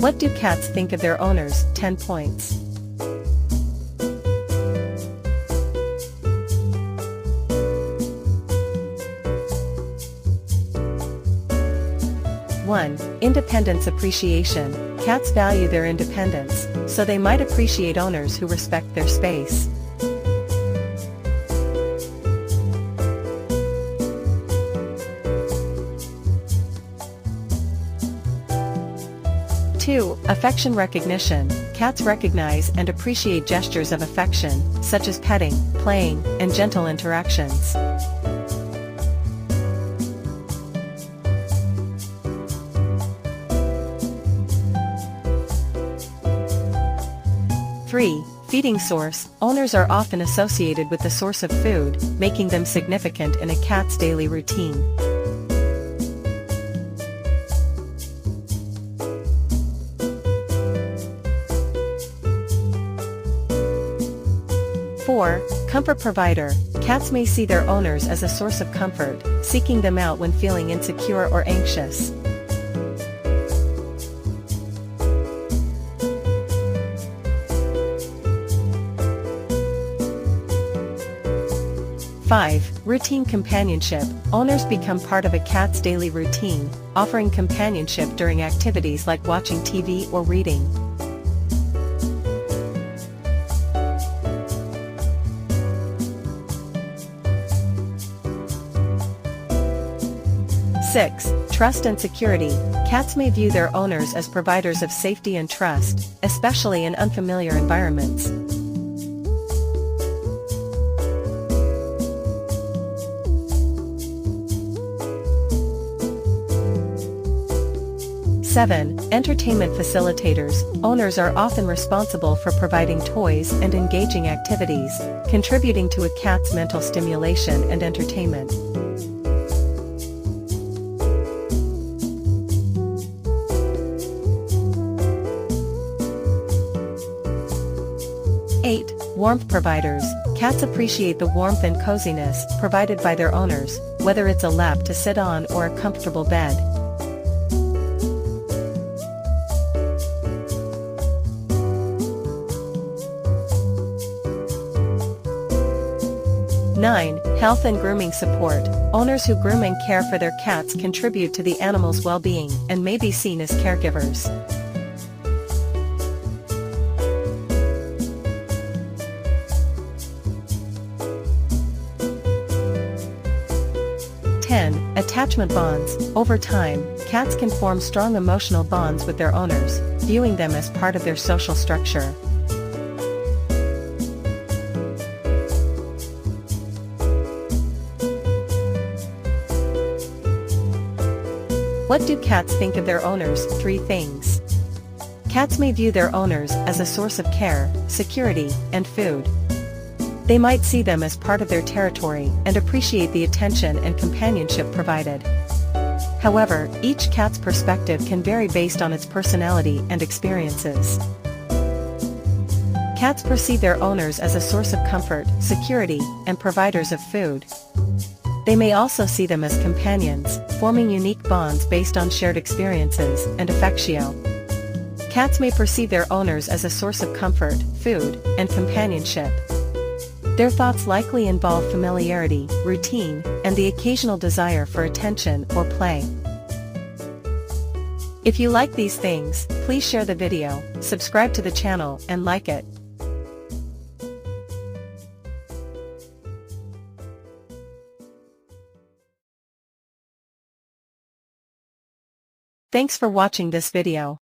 What do cats think of their owners? 10 points. One. Independence appreciation. Cats value their independence, so they might appreciate owners who respect their space. 2. Affection recognition. Cats recognize and appreciate gestures of affection, such as petting, playing, and gentle interactions. 3. Feeding source. Owners are often associated with the source of food, making them significant in a cat's daily routine. 4. Comfort provider. Cats may see their owners as a source of comfort, seeking them out when feeling insecure or anxious. 5. Routine companionship. Owners become part of a cat's daily routine, offering companionship during activities like watching TV or reading. 6. Trust and security. Cats may view their owners as providers of safety and trust, especially in unfamiliar environments. 7. Entertainment facilitators. Owners are often responsible for providing toys and engaging activities, contributing to a cat's mental stimulation and entertainment. 8. Warmth providers. Cats appreciate the warmth and coziness provided by their owners, whether it's a lap to sit on or a comfortable bed. 9. Health and grooming support. Owners who groom and care for their cats contribute to the animal's well-being and may be seen as caregivers. 10. Attachment bonds. Over time, cats can form strong emotional bonds with their owners, viewing them as part of their social structure. What do cats think of their owners? 3 things. Cats may view their owners as a source of care, security, and food. They might see them as part of their territory and appreciate the attention and companionship provided. However, each cat's perspective can vary based on its personality and experiences. Cats perceive their owners as a source of comfort, security, and providers of food. They may also see them as companions, forming unique bonds based on shared experiences and affectio. Cats may perceive their owners as a source of comfort, food, and companionship. Their thoughts likely involve familiarity, routine, and the occasional desire for attention or play. If you like these things, please share the video, subscribe to the channel, and like it. Thanks for watching this video.